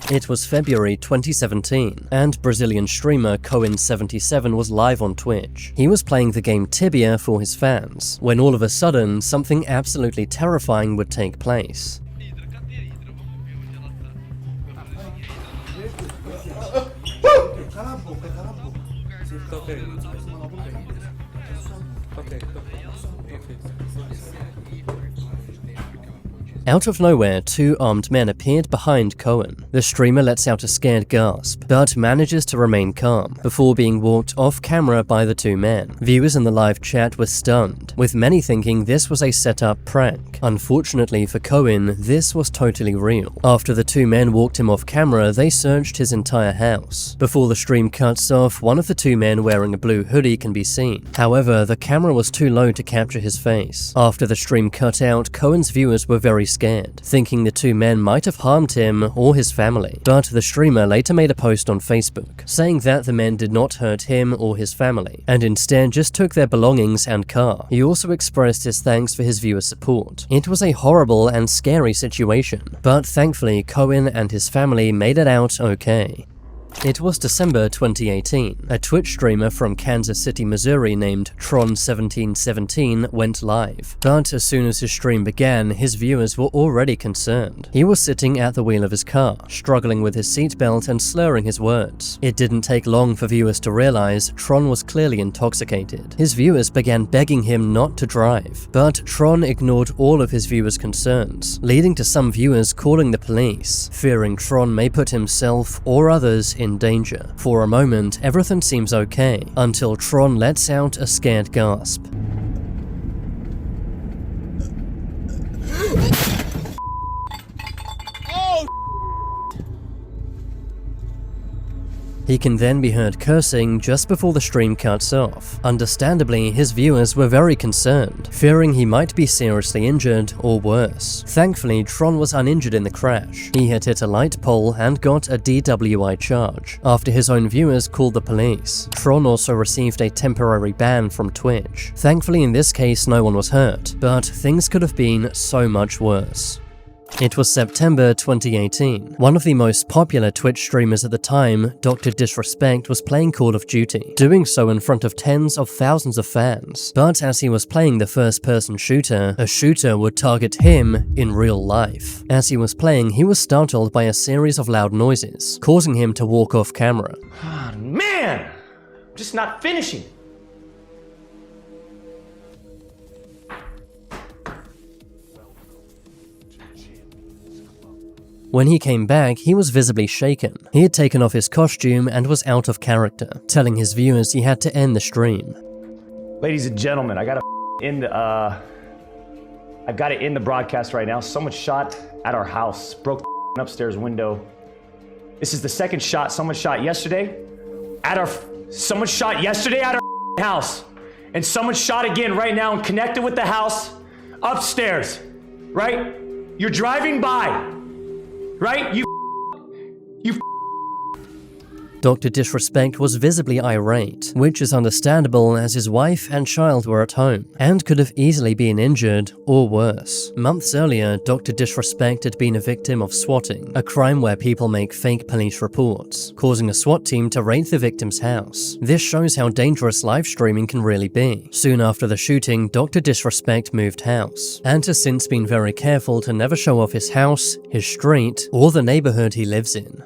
It was February 2017, and Brazilian streamer Cohen77 was live on Twitch. He was playing the game Tibia for his fans, when all of a sudden, something absolutely terrifying would take place. Out of nowhere, two armed men appeared behind Cohen. The streamer lets out a scared gasp, but manages to remain calm, before being walked off camera by the two men. Viewers in the live chat were stunned, with many thinking this was a set-up prank. Unfortunately for Cohen, this was totally real. After the two men walked him off camera, they searched his entire house. Before the stream cuts off, one of the two men wearing a blue hoodie can be seen. However, the camera was too low to capture his face. After the stream cut out, Cohen's viewers were very scared, thinking the two men might have harmed him or his family. But the streamer later made a post on Facebook, saying that the men did not hurt him or his family, and instead just took their belongings and car. He also expressed his thanks for his viewers' support. It was a horrible and scary situation, but thankfully Cohen and his family made it out okay. It was December 2018. A Twitch streamer from Kansas City, Missouri named Tron1717 went live. But as soon as his stream began, his viewers were already concerned. He was sitting at the wheel of his car, struggling with his seatbelt and slurring his words. It didn't take long for viewers to realize Tron was clearly intoxicated. His viewers began begging him not to drive, but Tron ignored all of his viewers' concerns, leading to some viewers calling the police, fearing Tron may put himself or others in danger. For a moment, everything seems okay, until Tron lets out a scared gasp. He can then be heard cursing just before the stream cuts off. Understandably, his viewers were very concerned, fearing he might be seriously injured or worse. Thankfully, Tron was uninjured in the crash. He had hit a light pole and got a DWI charge, after his own viewers called the police. Tron also received a temporary ban from Twitch. Thankfully, in this case, no one was hurt, but things could have been so much worse. It was September 2018. One of the most popular Twitch streamers at the time, Dr. Disrespect, was playing Call of Duty, doing so in front of tens of thousands of fans. But as he was playing the first-person shooter, a shooter would target him in real life. As he was playing, he was startled by a series of loud noises, causing him to walk off camera. Oh, man! I'm just not finishing. When he came back, he was visibly shaken. He had taken off his costume and was out of character, telling his viewers he had to end the stream. Ladies and gentlemen, I gotta end the broadcast right now. Someone shot at our house, broke the upstairs window. This is the second shot. Someone shot yesterday at our house, and someone shot again right now and connected with the house upstairs. Right? You're driving by. Right? You Dr. Disrespect was visibly irate, which is understandable as his wife and child were at home, and could have easily been injured or worse. Months earlier, Dr. Disrespect had been a victim of swatting, a crime where people make fake police reports, causing a SWAT team to raid the victim's house. This shows how dangerous live streaming can really be. Soon after the shooting, Dr. Disrespect moved house, and has since been very careful to never show off his house, his street, or the neighborhood he lives in.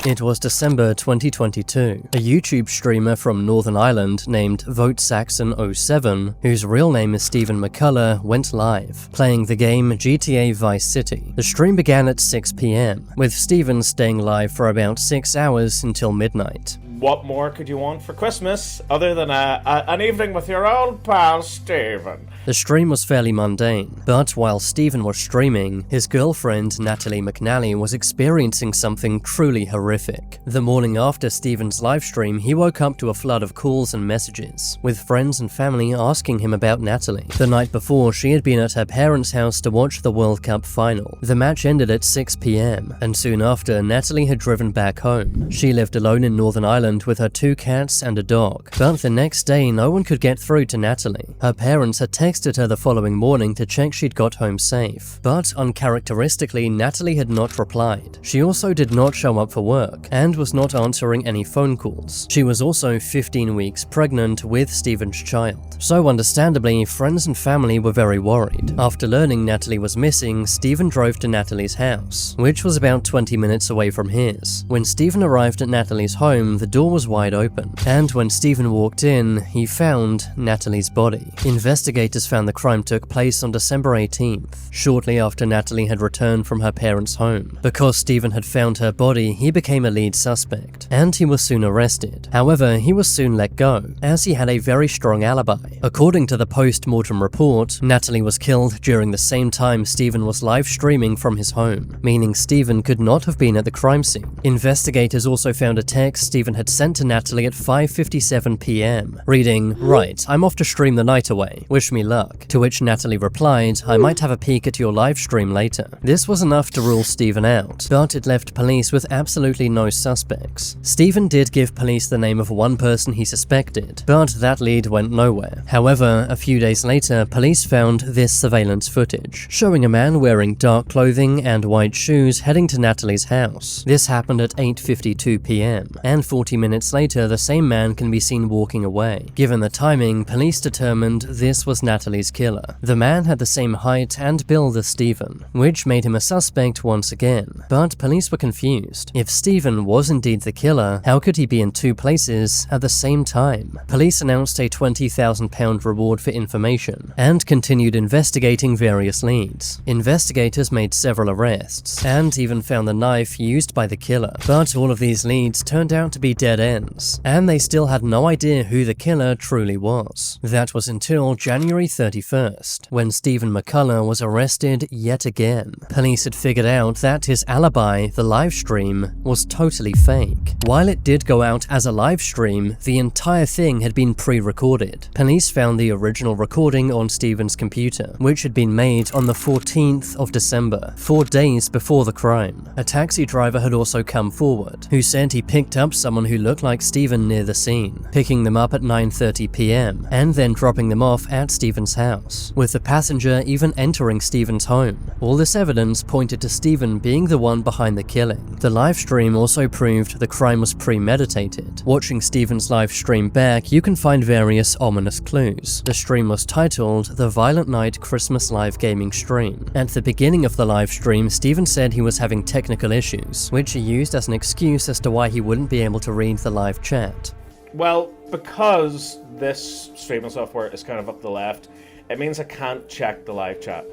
It was December 2022. A YouTube streamer from Northern Ireland named VoteSaxon07, whose real name is Stephen McCullough, went live, playing the game GTA Vice City. The stream began at 6 PM, with Stephen staying live for about 6 hours until midnight. What more could you want for Christmas other than an evening with your old pal Stephen? The stream was fairly mundane, but while Stephen was streaming, his girlfriend Natalie McNally was experiencing something truly horrific. The morning after Stephen's livestream, he woke up to a flood of calls and messages, with friends and family asking him about Natalie. The night before, she had been at her parents' house to watch the World Cup final. The match ended at 6 PM, and soon after, Natalie had driven back home. She lived alone in Northern Ireland England with her 2 cats and a dog. But the next day, no one could get through to Natalie. Her parents had texted her the following morning to check she'd got home safe. But uncharacteristically, Natalie had not replied. She also did not show up for work and was not answering any phone calls. She was also 15 weeks pregnant with Stephen's child. So understandably, friends and family were very worried. After learning Natalie was missing, Stephen drove to Natalie's house, which was about 20 minutes away from his. When Stephen arrived at Natalie's home, the door was wide open, and when Stephen walked in, he found Natalie's body. Investigators found the crime took place on December 18th, shortly after Natalie had returned from her parents' home. Because Stephen had found her body, he became a lead suspect, and he was soon arrested. However, he was soon let go, as he had a very strong alibi. According to the post-mortem report, Natalie was killed during the same time Stephen was live streaming from his home, meaning Stephen could not have been at the crime scene. Investigators also found a text Stephen had sent to Natalie at 5:57 p.m, reading, "Right, I'm off to stream the night away. Wish me luck." To which Natalie replied, "I might have a peek at your live stream later." This was enough to rule Stephen out, but it left police with absolutely no suspects. Stephen did give police the name of one person he suspected, but that lead went nowhere. However, a few days later, police found this surveillance footage, showing a man wearing dark clothing and white shoes heading to Natalie's house. This happened at 8:52 p.m, and 40 minutes later, the same man can be seen walking away. Given the timing, police determined this was Natalie's killer. The man had the same height and build as Stephen, which made him a suspect once again. But police were confused. If Stephen was indeed the killer, how could he be in 2 places at the same time? Police announced a £20,000 reward for information, and continued investigating various leads. Investigators made several arrests, and even found the knife used by the killer. But all of these leads turned out to be dead ends, and they still had no idea who the killer truly was. That was until January 31st, when Stephen McCullough was arrested yet again. Police had figured out that his alibi, the live stream, was totally fake. While it did go out as a live stream, the entire thing had been pre-recorded. Police found the original recording on Stephen's computer, which had been made on the 14th of December, 4 days before the crime. A taxi driver had also come forward, who said he picked up someone who looked like Stephen near the scene, picking them up at 9:30 p.m, and then dropping them off at Stephen's house, with the passenger even entering Stephen's home. All this evidence pointed to Stephen being the one behind the killing. The live stream also proved the crime was premeditated. Watching Stephen's live stream back, you can find various ominous clues. The stream was titled The Violent Night Christmas Live Gaming Stream. At the beginning of the live stream, Stephen said he was having technical issues, which he used as an excuse as to why he wouldn't be able to read the live chat. Well, because this streaming software is kind of up the left, it means I can't check the live chat,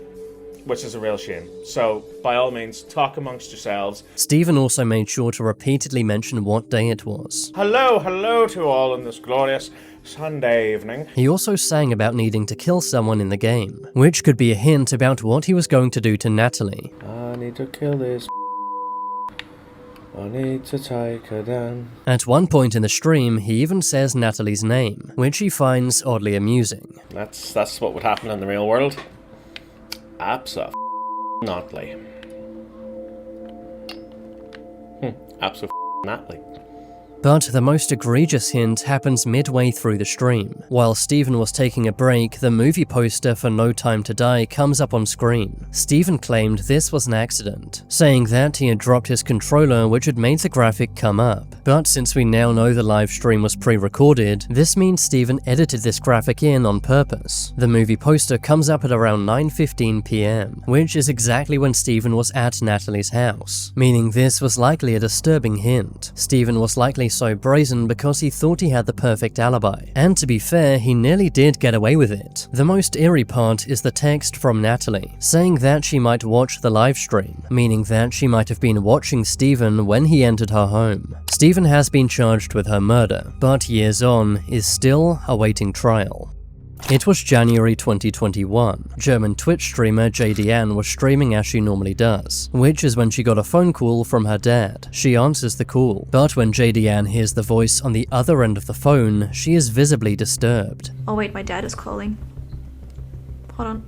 which is a real shame. So, by all means, talk amongst yourselves. Stephen also made sure to repeatedly mention what day it was. Hello to all on this glorious Sunday evening. He also sang about needing to kill someone in the game, which could be a hint about what he was going to do to Natalie. I need to kill this. I need to take her down. At one point in the stream, he even says Natalie's name, which he finds oddly amusing. That's what would happen in the real world. Abso-notly. Abso-notly. But the most egregious hint happens midway through the stream. While Stephen was taking a break, the movie poster for No Time to Die comes up on screen. Stephen claimed this was an accident, saying that he had dropped his controller, which had made the graphic come up. But since we now know the live stream was pre-recorded, this means Stephen edited this graphic in on purpose. The movie poster comes up at around 9:15 p.m, which is exactly when Stephen was at Natalie's house, meaning this was likely a disturbing hint. Stephen was likely so brazen because he thought he had the perfect alibi, and to be fair, he nearly did get away with it. The most eerie part is the text from Natalie, saying that she might watch the live stream, meaning that she might have been watching Stephen when he entered her home. Stephen has been charged with her murder, but years on, is still awaiting trial. It was January 2021. German Twitch streamer JDN was streaming as she normally does, which is when she got a phone call from her dad. She answers the call, but when JDN hears the voice on the other end of the phone, she is visibly disturbed. Oh wait, my dad is calling. Hold on.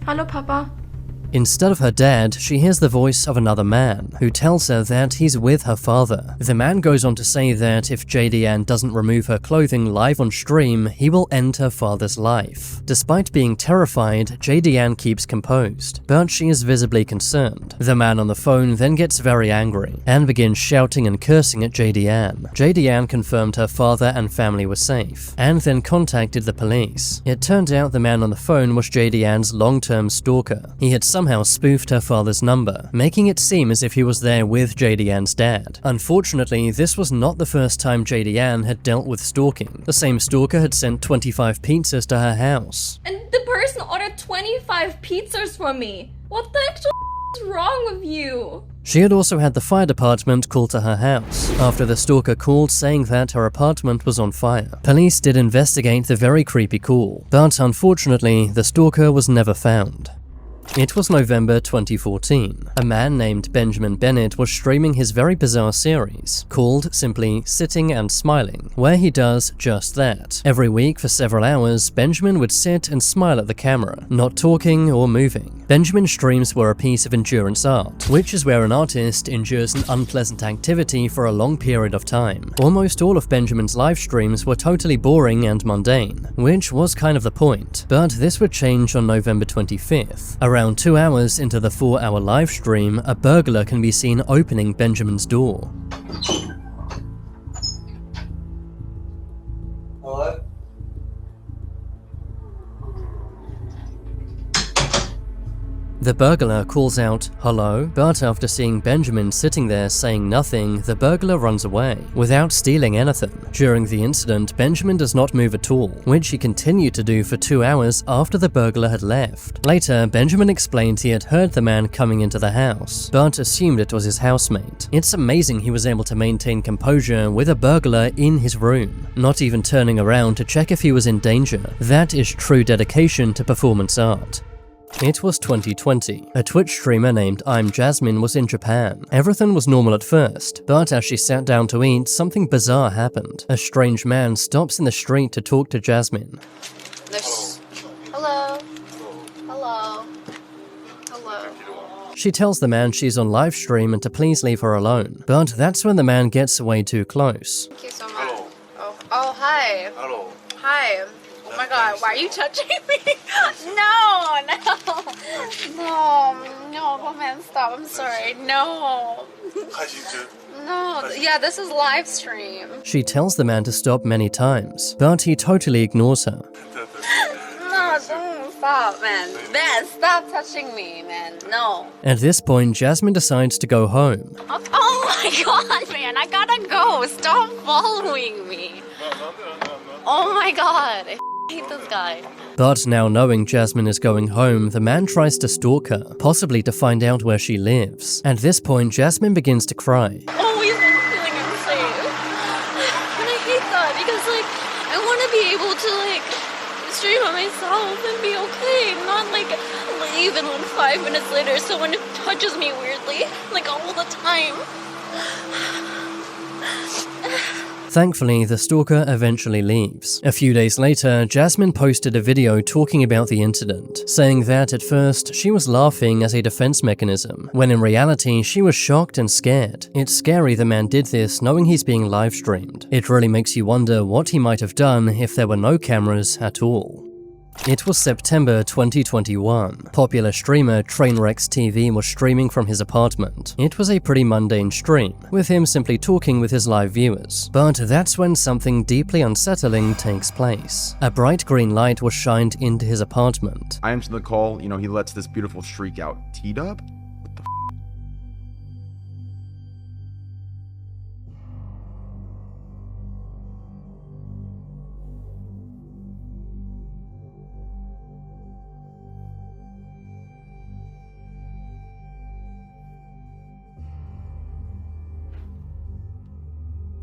Hallo Papa. Instead of her dad, she hears the voice of another man, who tells her that he's with her father. The man goes on to say that if JD doesn't remove her clothing live on stream, he will end her father's life. Despite being terrified, JD keeps composed, but she is visibly concerned. The man on the phone then gets very angry, and begins shouting and cursing at JD. JD confirmed her father and family were safe, and then contacted the police. It turned out the man on the phone was JD long-term stalker. He had somehow spoofed her father's number, making it seem as if he was there with JD dad. Unfortunately, this was not the first time JD had dealt with stalking. The same stalker had sent 25 pizzas to her house. And the person ordered 25 pizzas from me. What the actual is wrong with you? She had also had the fire department called to her house after the stalker called saying that her apartment was on fire. Police did investigate the very creepy call, but unfortunately, the stalker was never found. It was November 2014. A man named Benjamin Bennett was streaming his very bizarre series, called simply Sitting and Smiling, where he does just that. Every week for several hours, Benjamin would sit and smile at the camera, not talking or moving. Benjamin's streams were a piece of endurance art, which is where an artist endures an unpleasant activity for a long period of time. Almost all of Benjamin's live streams were totally boring and mundane, which was kind of the point, but this would change on November 25th. Around 2 hours into the 4-hour live stream, a burglar can be seen opening Benjamin's door. Hello? The burglar calls out, "Hello?" But after seeing Benjamin sitting there saying nothing, the burglar runs away, without stealing anything. During the incident, Benjamin does not move at all, which he continued to do for 2 hours after the burglar had left. Later, Benjamin explained he had heard the man coming into the house, but assumed it was his housemate. It's amazing he was able to maintain composure with a burglar in his room, not even turning around to check if he was in danger. That is true dedication to performance art. It was 2020. A Twitch streamer named I'm Jasmine was in Japan. Everything was normal at first, but as she sat down to eat, something bizarre happened. A strange man stops in the street to talk to Jasmine. Hello. Hello. Hello. She tells the man she's on live stream and to please leave her alone, but that's when the man gets way too close. Thank you so much. Oh, hi. Hello. Hi. Oh my god, why are you touching me? No, come on, stop. I'm sorry. No. No, yeah, this is live stream. She tells the man to stop many times, but he totally ignores her. No, don't stop, man. Man, stop touching me, man. No. At this point, Jasmine decides to go home. Oh my god, man, I gotta go. Stop following me. Oh my god. I hate this guy. But now knowing Jasmine is going home, the man tries to stalk her, possibly to find out where she lives. At this point, Jasmine begins to cry. Always been feeling unsafe. And I hate that because, like, I want to be able to, like, stream it myself and be okay. Not, like, leave and then 5 minutes later someone touches me weirdly, like, all the time. Thankfully, the stalker eventually leaves. A few days later, Jasmine posted a video talking about the incident, saying that at first she was laughing as a defense mechanism, when in reality she was shocked and scared. It's scary the man did this knowing he's being live streamed. It really makes you wonder what he might have done if there were no cameras at all. It was September 2021. Popular streamer Trainwreck's TV was streaming from his apartment. It was a pretty mundane stream, with him simply talking with his live viewers. But that's when something deeply unsettling takes place. A bright green light was shined into his apartment. I answer the call, he lets this beautiful streak out. T-Dub? What the f?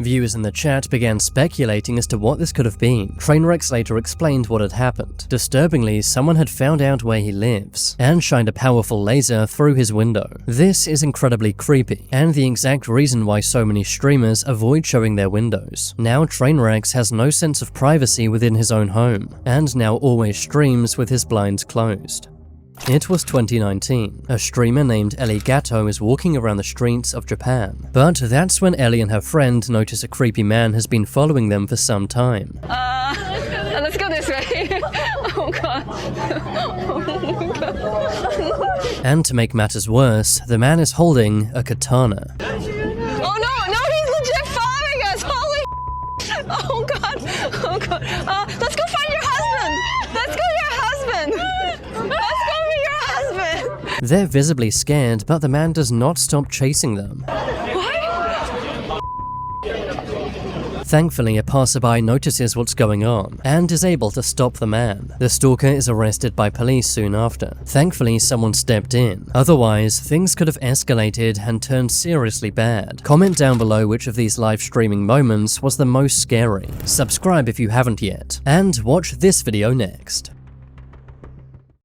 Viewers in the chat began speculating as to what this could have been. Trainwrecks later explained what had happened. Disturbingly, someone had found out where he lives, and shined a powerful laser through his window. This is incredibly creepy, and the exact reason why so many streamers avoid showing their windows. Now Trainwrecks has no sense of privacy within his own home, and now always streams with his blinds closed. It was 2019. A streamer named Ellie Gatto is walking around the streets of Japan. But that's when Ellie and her friend notice a creepy man has been following them for some time. Let's go this way. Oh god. Oh god. And to make matters worse, the man is holding a katana. Oh no, he's legit following us. Holy. Oh god. Oh god. Let's go find your husband. Let's go to your husband. Let's go to your husband. They're visibly scared, but the man does not stop chasing them. Thankfully, a passerby notices what's going on and is able to stop the man. The stalker is arrested by police soon after. Thankfully, someone stepped in. Otherwise, things could have escalated and turned seriously bad. Comment down below which of these live streaming moments was the most scary. Subscribe if you haven't yet, and watch this video next.